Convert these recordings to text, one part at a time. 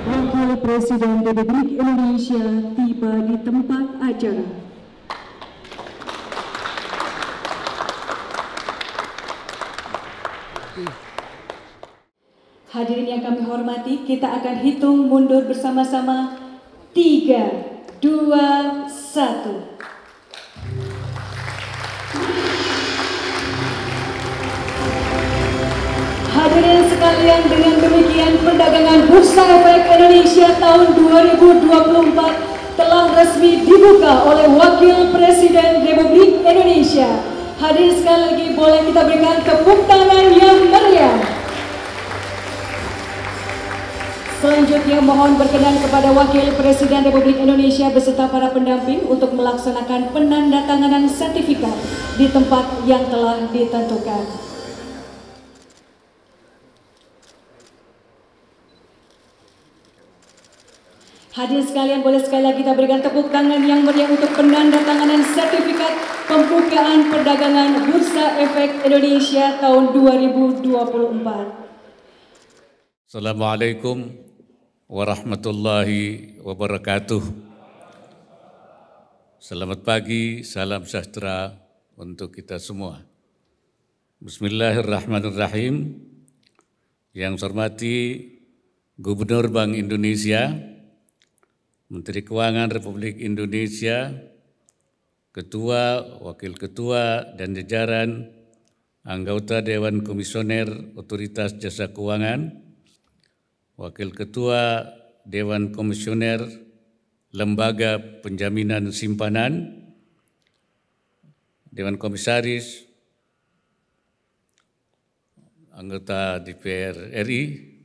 Wakil Presiden Republik Indonesia tiba di tempat acara. Hadirin yang kami hormati, kita akan hitung mundur bersama-sama. 3, 2, 1. Hadirin sekalian, dengan demikian perdagangan Bursa Efek Indonesia tahun 2024 telah resmi dibuka oleh Wakil Presiden Republik Indonesia. Hadirin sekali lagi boleh kita berikan tepuk tangan yang meriah. Selanjutnya mohon berkenan kepada Wakil Presiden Republik Indonesia beserta para pendamping untuk melaksanakan penandatanganan sertifikat di tempat yang telah ditentukan. Hadirin sekalian, boleh sekali lagi kita berikan tepuk tangan yang meriah untuk penandatanganan sertifikat pembukaan perdagangan Bursa Efek Indonesia tahun 2024. Assalamualaikum warahmatullahi wabarakatuh. Selamat pagi, salam sejahtera untuk kita semua. Bismillahirrahmanirrahim. Yang saya hormati Gubernur Bank Indonesia, Menteri Keuangan Republik Indonesia, Ketua, Wakil Ketua, dan jajaran anggota Dewan Komisioner Otoritas Jasa Keuangan, Wakil Ketua Dewan Komisioner Lembaga Penjaminan Simpanan, Dewan Komisaris, anggota DPR RI,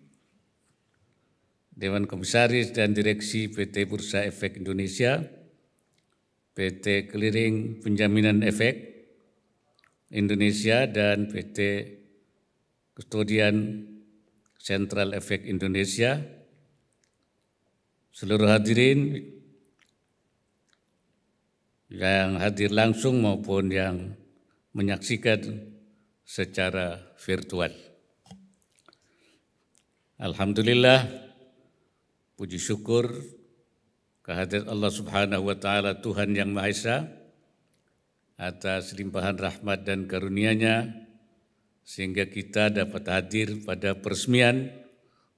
Dewan Komisaris dan Direksi PT Bursa Efek Indonesia, PT Clearing Penjaminan Efek Indonesia, dan PT Kustodian Sentral Efek Indonesia, seluruh hadirin yang hadir langsung maupun yang menyaksikan secara virtual. Alhamdulillah, puji syukur kehadirat Allah Subhanahu wa Ta'ala, Tuhan Yang Maha Esa, atas limpahan rahmat dan karunia-Nya sehingga kita dapat hadir pada peresmian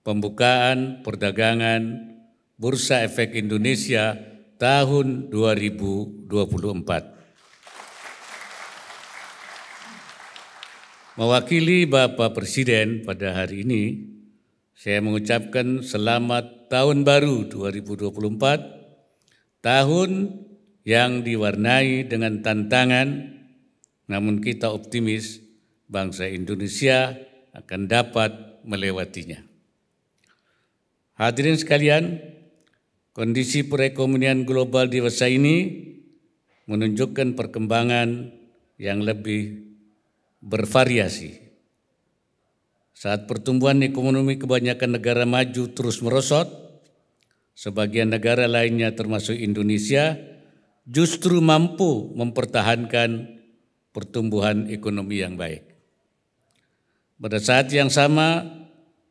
pembukaan perdagangan Bursa Efek Indonesia tahun 2024. Mewakili Bapak Presiden pada hari ini, saya mengucapkan selamat Tahun Baru 2024, tahun yang diwarnai dengan tantangan, namun kita optimis bangsa Indonesia akan dapat melewatinya. Hadirin sekalian, kondisi perekonomian global di masa ini menunjukkan perkembangan yang lebih bervariasi. Saat pertumbuhan ekonomi kebanyakan negara maju terus merosot, sebagian negara lainnya termasuk Indonesia justru mampu mempertahankan pertumbuhan ekonomi yang baik. Pada saat yang sama,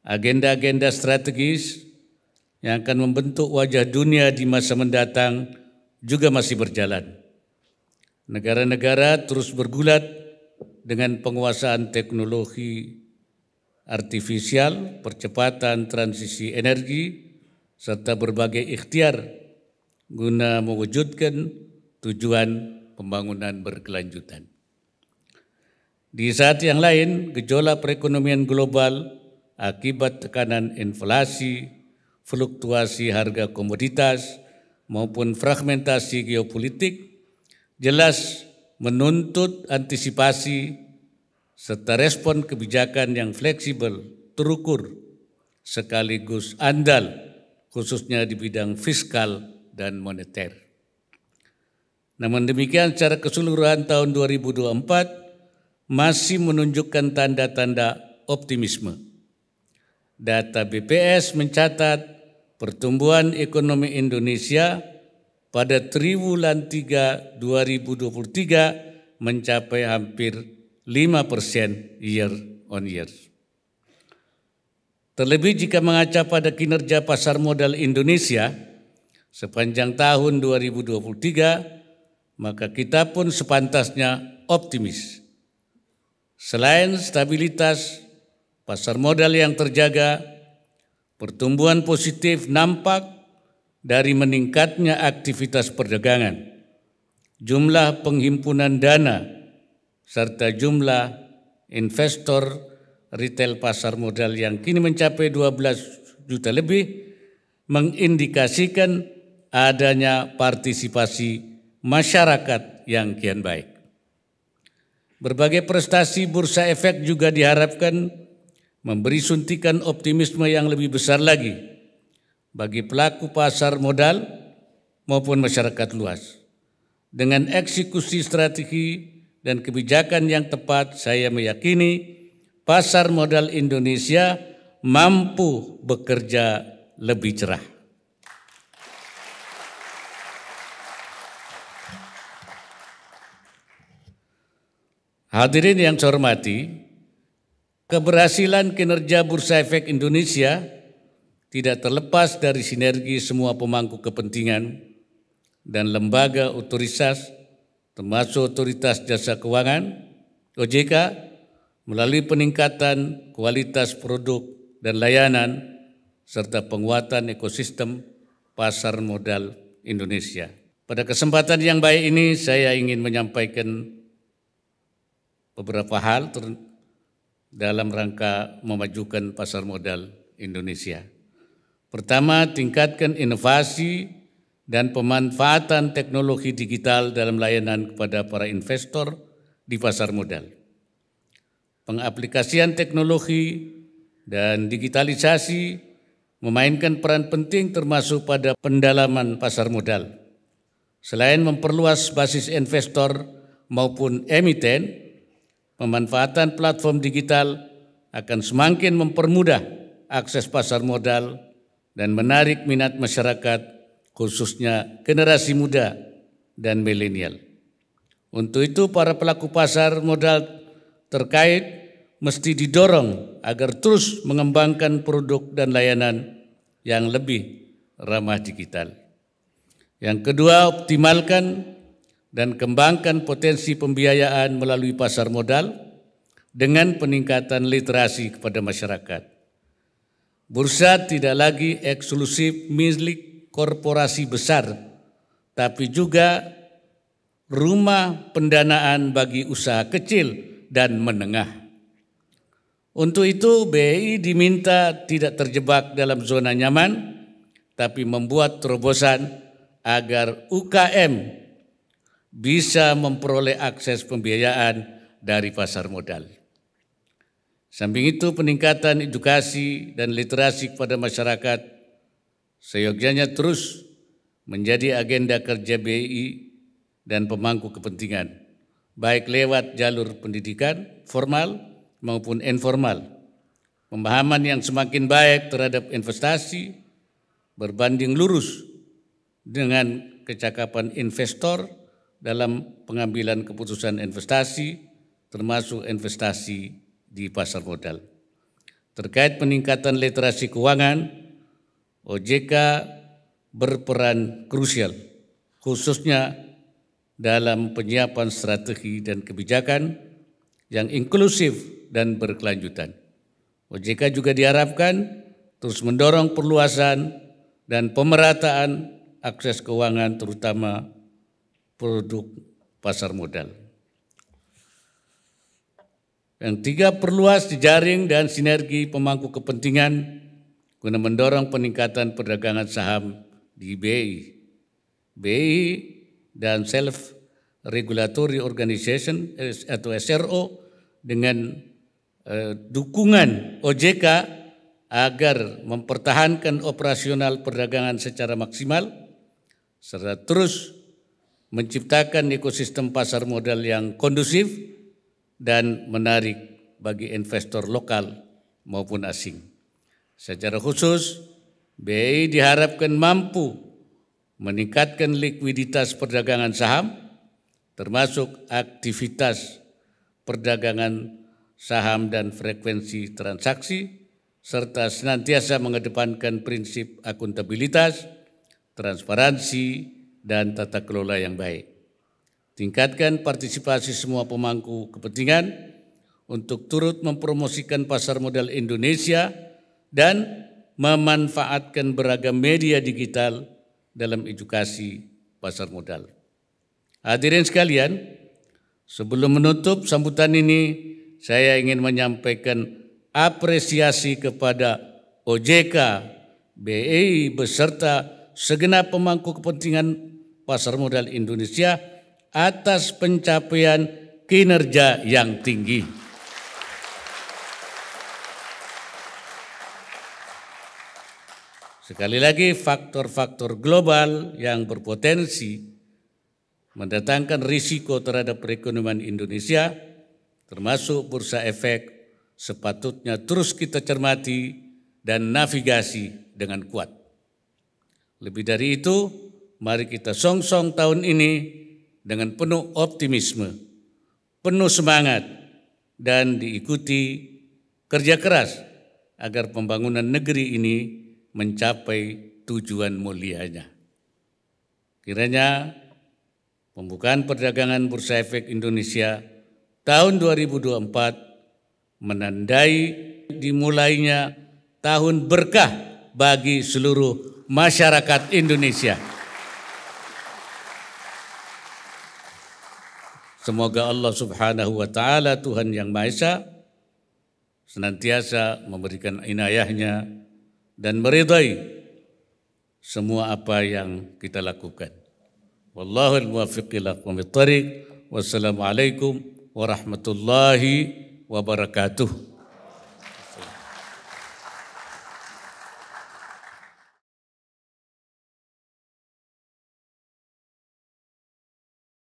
agenda-agenda strategis yang akan membentuk wajah dunia di masa mendatang juga masih berjalan. Negara-negara terus bergulat dengan penguasaan teknologi artifisial, percepatan transisi energi, serta berbagai ikhtiar guna mewujudkan tujuan pembangunan berkelanjutan. Di saat yang lain, gejolak perekonomian global akibat tekanan inflasi, fluktuasi harga komoditas, maupun fragmentasi geopolitik jelas menuntut antisipasi serta respon kebijakan yang fleksibel, terukur, sekaligus andal, khususnya di bidang fiskal dan moneter. Namun demikian, secara keseluruhan tahun 2024 masih menunjukkan tanda-tanda optimisme. Data BPS mencatat pertumbuhan ekonomi Indonesia pada triwulan 3 2023 mencapai hampir 5% year on year. Terlebih jika mengaca pada kinerja pasar modal Indonesia sepanjang tahun 2023, maka kita pun sepantasnya optimis. Selain stabilitas pasar modal yang terjaga, pertumbuhan positif nampak dari meningkatnya aktivitas perdagangan, jumlah penghimpunan dana, serta jumlah investor retail pasar modal yang kini mencapai 12 juta lebih, mengindikasikan adanya partisipasi masyarakat yang kian baik. Berbagai prestasi Bursa Efek juga diharapkan memberi suntikan optimisme yang lebih besar lagi bagi pelaku pasar modal maupun masyarakat luas. Dengan eksekusi strategi dan kebijakan yang tepat, saya meyakini pasar modal Indonesia mampu bekerja lebih cerah. Hadirin yang saya hormati, keberhasilan kinerja Bursa Efek Indonesia tidak terlepas dari sinergi semua pemangku kepentingan dan lembaga otoritas, termasuk Otoritas Jasa Keuangan (OJK), melalui peningkatan kualitas produk dan layanan serta penguatan ekosistem pasar modal Indonesia. Pada kesempatan yang baik ini, saya ingin menyampaikan beberapa hal dalam rangka memajukan pasar modal Indonesia. Pertama, tingkatkan inovasi dan pemanfaatan teknologi digital dalam layanan kepada para investor di pasar modal. Pengaplikasian teknologi dan digitalisasi memainkan peran penting termasuk pada pendalaman pasar modal. Selain memperluas basis investor maupun emiten, pemanfaatan platform digital akan semakin mempermudah akses pasar modal dan menarik minat masyarakat, khususnya generasi muda dan milenial. Untuk itu, para pelaku pasar modal terkait mesti didorong agar terus mengembangkan produk dan layanan yang lebih ramah digital. Yang kedua, optimalkan dan kembangkan potensi pembiayaan melalui pasar modal dengan peningkatan literasi kepada masyarakat. Bursa tidak lagi eksklusif milik korporasi besar, tapi juga rumah pendanaan bagi usaha kecil dan menengah. Untuk itu, BRI diminta tidak terjebak dalam zona nyaman, tapi membuat terobosan agar UKM bisa memperoleh akses pembiayaan dari pasar modal. Samping itu, peningkatan edukasi dan literasi kepada masyarakat seyogyanya terus menjadi agenda kerja BRI dan pemangku kepentingan, baik lewat jalur pendidikan formal maupun informal. Pemahaman yang semakin baik terhadap investasi berbanding lurus dengan kecakapan investor dalam pengambilan keputusan investasi, termasuk investasi di pasar modal. Terkait peningkatan literasi keuangan, OJK berperan krusial, khususnya dalam penyiapan strategi dan kebijakan yang inklusif dan berkelanjutan. OJK juga diharapkan terus mendorong perluasan dan pemerataan akses keuangan, terutama produk pasar modal. Yang tiga, perluas jejaring dan sinergi pemangku kepentingan guna mendorong peningkatan perdagangan saham di BRI. BRI dan Self Regulatory Organization atau SRO dengan dukungan OJK agar mempertahankan operasional perdagangan secara maksimal serta terus menciptakan ekosistem pasar modal yang kondusif dan menarik bagi investor lokal maupun asing. Secara khusus, BRI diharapkan mampu meningkatkan likuiditas perdagangan saham termasuk aktivitas perdagangan saham dan frekuensi transaksi, serta senantiasa mengedepankan prinsip akuntabilitas, transparansi, dan tata kelola yang baik. Tingkatkan partisipasi semua pemangku kepentingan untuk turut mempromosikan pasar modal Indonesia dan memanfaatkan beragam media digital dalam edukasi pasar modal. Hadirin sekalian, sebelum menutup sambutan ini, saya ingin menyampaikan apresiasi kepada OJK, BEI beserta segenap pemangku kepentingan pasar modal Indonesia atas pencapaian kinerja yang tinggi. Sekali lagi, faktor-faktor global yang berpotensi mendatangkan risiko terhadap perekonomian Indonesia, termasuk bursa efek, sepatutnya terus kita cermati dan navigasi dengan kuat. Lebih dari itu, mari kita songsong tahun ini dengan penuh optimisme, penuh semangat, dan diikuti kerja keras agar pembangunan negeri ini mencapai tujuan mulianya. Kiranya pembukaan perdagangan Bursa Efek Indonesia tahun 2024 menandai dimulainya tahun berkah bagi seluruh masyarakat Indonesia. Semoga Allah Subhanahu wa Ta'ala, Tuhan Yang Maha Esa, senantiasa memberikan inayahnya dan meridai semua apa yang kita lakukan. Wallahul muwaffiq ila aqwamit thariq. Wassalamualaikum warahmatullahi wabarakatuh.